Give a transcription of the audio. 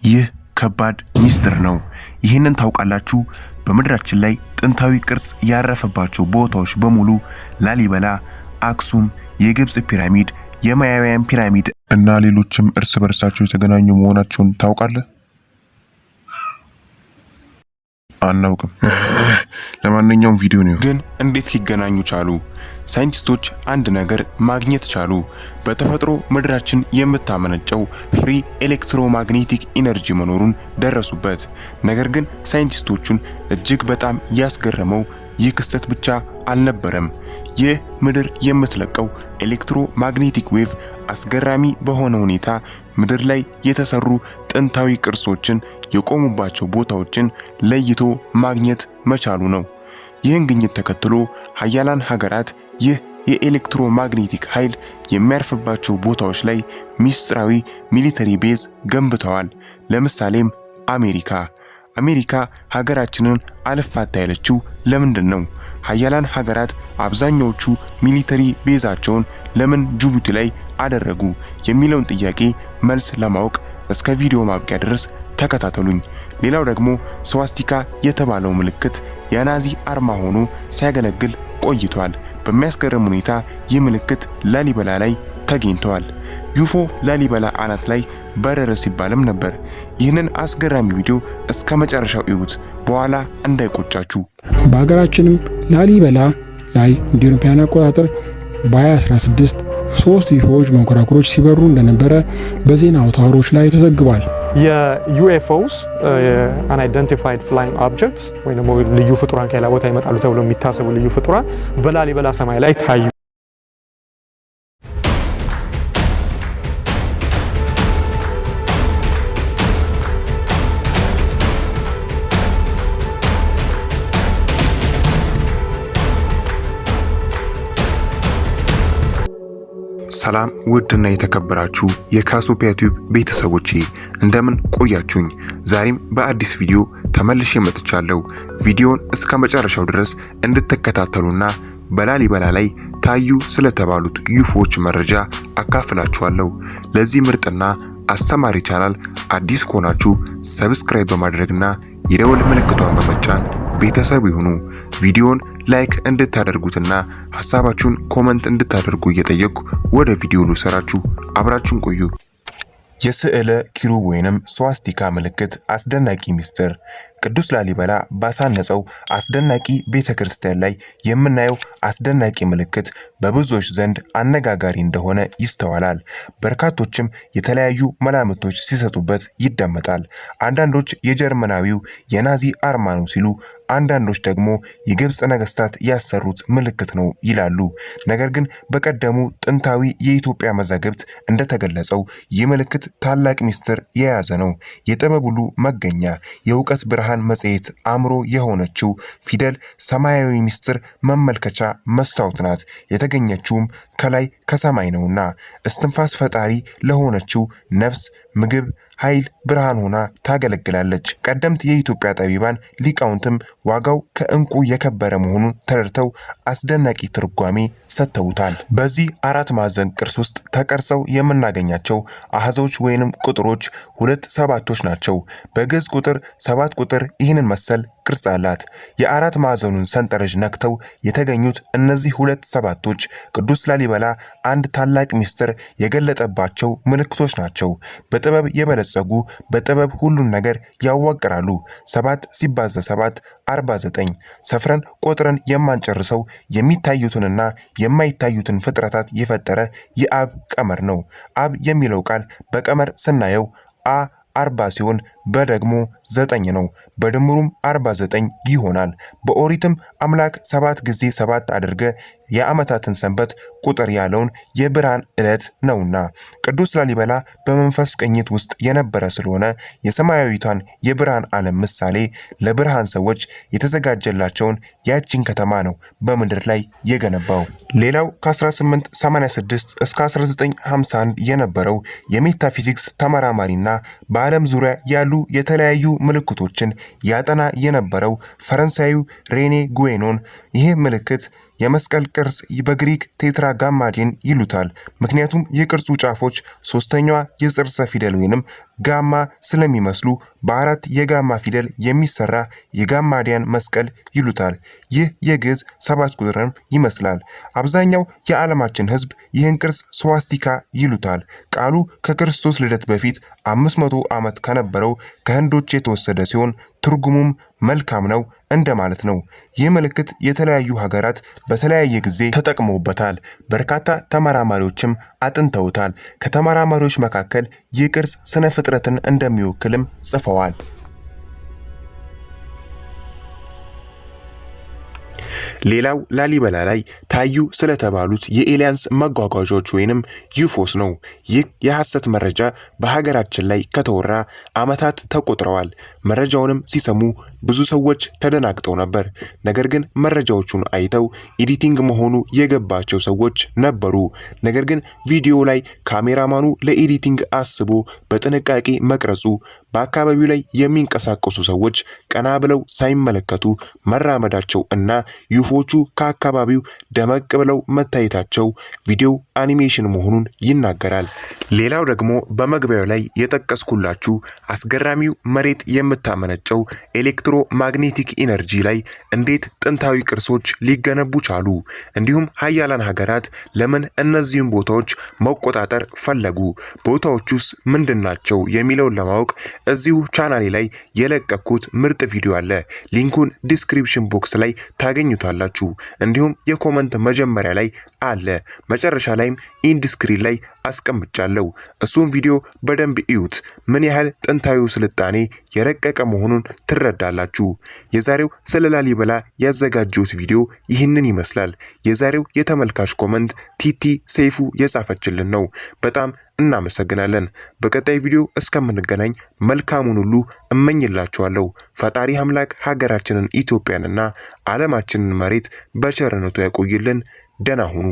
ይህ ከባድ ሚስጥር ነው። ይህንን ታውቃላችሁ? በምድራችን ላይ ጥንታዊ ቅርጽ ያረፈባቸው ቦታዎች በሙሉ ላሊበላ፣ አክሱም፣ የግብጽ ፒራሚድ፣ የማያውያን ፒራሚድ እና ሌሎችም እርስ በርሳቸው የተገናኙ መሆናቸውን ታውቃለህ? አናውቅም። ለማንኛውም ቪዲዮ ነው። ግን እንዴት ሊገናኙ ቻሉ? ሳይንቲስቶች አንድ ነገር ማግኘት ቻሉ። በተፈጥሮ ምድራችን የምታመነጨው ፍሪ ኤሌክትሮማግኔቲክ ኢነርጂ መኖሩን ደረሱበት። ነገር ግን ሳይንቲስቶቹን እጅግ በጣም ያስገረመው ይህ ክስተት ብቻ አልነበረም። ይህ ምድር የምትለቀው ኤሌክትሮማግኔቲክ ዌቭ አስገራሚ በሆነ ሁኔታ ምድር ላይ የተሰሩ ጥንታዊ ቅርሶችን የቆሙባቸው ቦታዎችን ለይቶ ማግኘት መቻሉ ነው። ይህን ግኝት ተከትሎ ሀያላን ሀገራት ይህ የኤሌክትሮማግኔቲክ ኃይል የሚያርፍባቸው ቦታዎች ላይ ሚስጥራዊ ሚሊተሪ ቤዝ ገንብተዋል። ለምሳሌም አሜሪካ ሀገራችንን አልፋታ ያለችው ለምንድን ነው? ሀያላን ሀገራት አብዛኛዎቹ ሚሊተሪ ቤዛቸውን ለምን ጅቡቲ ላይ አደረጉ የሚለውን ጥያቄ መልስ ለማወቅ እስከ ቪዲዮ ማብቂያ ድረስ ተከታተሉኝ። ሌላው ደግሞ ስዋስቲካ የተባለው ምልክት የናዚ አርማ ሆኖ ሲያገለግል ቆይቷል። በሚያስገርም ሁኔታ ይህ ምልክት ላሊበላ ላይ ተገኝቷል። ዩፎ ላሊበላ አናት ላይ በረረ ሲባልም ነበር። ይህንን አስገራሚ ቪዲዮ እስከ መጨረሻው እዩት፣ በኋላ እንዳይቆጫችሁ። በሀገራችንም ላሊበላ ላይ እንደ አውሮፓውያን አቆጣጠር በ2016 3 ዩፎዎች መንኮራኩሮች ሲበሩ እንደነበረ በዜና አውታሮች ላይ ተዘግቧል። የዩኤፍኦስ አንአይደንቲፋይድ ፍላይንግ ኦብጀክትስ ወይ ደግሞ ልዩ ፍጡራን ከሌላ ቦታ ይመጣሉ ተብሎ የሚታሰቡ ልዩ ፍጡራን በላሊበላ ሰማይ ላይ ታዩ። ሰላም ውድና የተከበራችሁ የካሶፒያ ቲዩብ ቤተሰቦቼ እንደምን ቆያችሁኝ? ዛሬም በአዲስ ቪዲዮ ተመልሼ መጥቻለሁ። ቪዲዮን እስከ መጨረሻው ድረስ እንድትከታተሉና በላሊበላ ላይ ታዩ ስለተባሉት ዩፎዎች መረጃ አካፍላችኋለሁ። ለዚህ ምርጥና አስተማሪ ቻናል አዲስ ከሆናችሁ ሰብስክራይብ በማድረግና የደወል ምልክቷን በመጫን ቤተሰብ ይሁኑ። ቪዲዮን ላይክ እንድታደርጉትና ሐሳባችሁን ኮሜንት እንድታደርጉ እየጠየቅኩ ወደ ቪዲዮ ልውሰዳችሁ። አብራችሁን ቆዩ። የስዕለ ኪሩብ ወይንም ስዋስቲካ ምልክት አስደናቂ ሚስጥር። ቅዱስ ላሊበላ ባሳነጸው አስደናቂ ቤተክርስቲያን ላይ የምናየው አስደናቂ ምልክት በብዙዎች ዘንድ አነጋጋሪ እንደሆነ ይስተዋላል። በርካቶችም የተለያዩ መላምቶች ሲሰጡበት ይደመጣል። አንዳንዶች የጀርመናዊው የናዚ አርማ ነው ሲሉ፣ አንዳንዶች ደግሞ የግብጽ ነገስታት ያሰሩት ምልክት ነው ይላሉ። ነገር ግን በቀደሙ ጥንታዊ የኢትዮጵያ መዛግብት እንደተገለጸው ይህ ምልክት ታላቅ ሚስጥር የያዘ ነው። የጥበብ ሁሉ መገኛ የእውቀት ብርሃን መጽሔት አእምሮ የሆነችው ፊደል ሰማያዊ ሚስጥር መመልከቻ መስታወት ናት። የተገኘችውም ከላይ ከሰማይ ነውና እስትንፋስ ፈጣሪ ለሆነችው ነፍስ ምግብ፣ ኃይል፣ ብርሃን ሆና ታገለግላለች። ቀደምት የኢትዮጵያ ጠቢባን ሊቃውንትም ዋጋው ከዕንቁ የከበረ መሆኑን ተረድተው አስደናቂ ትርጓሜ ሰጥተውታል። በዚህ አራት ማዕዘን ቅርስ ውስጥ ተቀርጸው የምናገኛቸው አሃዞች ወይንም ቁጥሮች 2 7ቶች ናቸው። በግዕዝ ቁጥር 7 ቁጥር ይህንን መሰል ቅርጽ አላት። የአራት ማዕዘኑን ሰንጠረዥ ነክተው የተገኙት እነዚህ 2 7ቶች ቅዱስ ላሊበላ አንድ ታላቅ ሚስጥር የገለጠባቸው ምልክቶች ናቸው። በጥበብ የበለጸጉ በጥበብ ሁሉን ነገር ያዋቅራሉ። 7 ሲባዛ 7 49። ሰፍረን ቆጥረን የማንጨርሰው የሚታዩትንና የማይታዩትን ፍጥረታት የፈጠረ የአብ ቀመር ነው። አብ የሚለው ቃል በቀመር ስናየው አ 40 ሲሆን በደግሞ 9 ነው። በድምሩም 49 ይሆናል። በኦሪትም አምላክ 7 ጊዜ 7 አድርገ የዓመታትን ሰንበት ቁጥር ያለውን የብርሃን ዕለት ነውና ቅዱስ ላሊበላ በመንፈስ ቅኝት ውስጥ የነበረ ስለሆነ የሰማያዊቷን የብርሃን ዓለም ምሳሌ ለብርሃን ሰዎች የተዘጋጀላቸውን ያቺን ከተማ ነው በምድር ላይ የገነባው። ሌላው ከ1886 እስከ 1951 የነበረው የሜታፊዚክስ ተመራማሪና በዓለም ዙሪያ ያሉ የተለያዩ ምልክቶችን ያጠና የነበረው ፈረንሳዩ ሬኔ ጉዌኖን ይህ ምልክት የመስቀል ቅርጽ በግሪክ ቴትራጋማዴን ይሉታል። ምክንያቱም የቅርጹ ጫፎች ሶስተኛዋ የጽርሰ ፊደል ወይንም ጋማ ስለሚመስሉ በአራት የጋማ ፊደል የሚሰራ የጋማዲያን መስቀል ይሉታል። ይህ የግዕዝ 7 ቁጥርም ይመስላል። አብዛኛው የዓለማችን ሕዝብ ይህን ቅርጽ ስዋስቲካ ይሉታል። ቃሉ ከክርስቶስ ልደት በፊት 500 ዓመት ከነበረው ከህንዶች የተወሰደ ሲሆን ትርጉሙም መልካም ነው እንደማለት ነው። ይህ ምልክት የተለያዩ ሀገራት በተለያየ ጊዜ ተጠቅመውበታል። በርካታ ተመራማሪዎችም አጥንተውታል። ከተመራማሪዎች መካከል ይህ ቅርጽ ስነ ፍጥረትን እንደሚወክልም ጽፈዋል። ሌላው ላሊበላ ላይ ታዩ ስለተባሉት የኤሊያንስ መጓጓዦች ወይንም ዩፎስ ነው። ይህ የሐሰት መረጃ በሀገራችን ላይ ከተወራ ዓመታት ተቆጥረዋል። መረጃውንም ሲሰሙ ብዙ ሰዎች ተደናግጠው ነበር። ነገር ግን መረጃዎቹን አይተው ኤዲቲንግ መሆኑ የገባቸው ሰዎች ነበሩ። ነገር ግን ቪዲዮ ላይ ካሜራማኑ ለኤዲቲንግ አስቦ በጥንቃቄ መቅረጹ በአካባቢው ላይ የሚንቀሳቀሱ ሰዎች ቀና ብለው ሳይመለከቱ መራመዳቸው እና ዩፎቹ ከአካባቢው ደመቅ ብለው መታየታቸው ቪዲዮ አኒሜሽን መሆኑን ይናገራል። ሌላው ደግሞ በመግቢያው ላይ የጠቀስኩላችሁ አስገራሚው መሬት የምታመነጨው ኤሌክትሮማግኔቲክ ኢነርጂ ላይ እንዴት ጥንታዊ ቅርሶች ሊገነቡ ቻሉ፣ እንዲሁም ሀያላን ሀገራት ለምን እነዚህን ቦታዎች መቆጣጠር ፈለጉ፣ ቦታዎቹስ ምንድናቸው የሚለውን ለማወቅ እዚሁ ቻናሌ ላይ የለቀኩት ምርጥ ቪዲዮ አለ። ሊንኩን ዲስክሪፕሽን ቦክስ ላይ ታገኙታላችሁ። እንዲሁም የኮመንት መጀመሪያ ላይ አለ። መጨረሻ ላይም ኢንድ ስክሪን ላይ አስቀምጫለሁ። እሱን ቪዲዮ በደንብ እዩት። ምን ያህል ጥንታዊው ስልጣኔ የረቀቀ መሆኑን ትረዳላችሁ። የዛሬው ስለ ላሊበላ ያዘጋጀሁት ቪዲዮ ይህንን ይመስላል። የዛሬው የተመልካች ኮመንት ቲቲ ሰይፉ የጻፈችልን ነው። በጣም እናመሰግናለን። በቀጣይ ቪዲዮ እስከምንገናኝ መልካሙን ሁሉ እመኝላችኋለሁ። ፈጣሪ አምላክ ሀገራችንን ኢትዮጵያንና ዓለማችንን መሬት በቸርነቱ ያቆይልን። ደህና ሁኑ።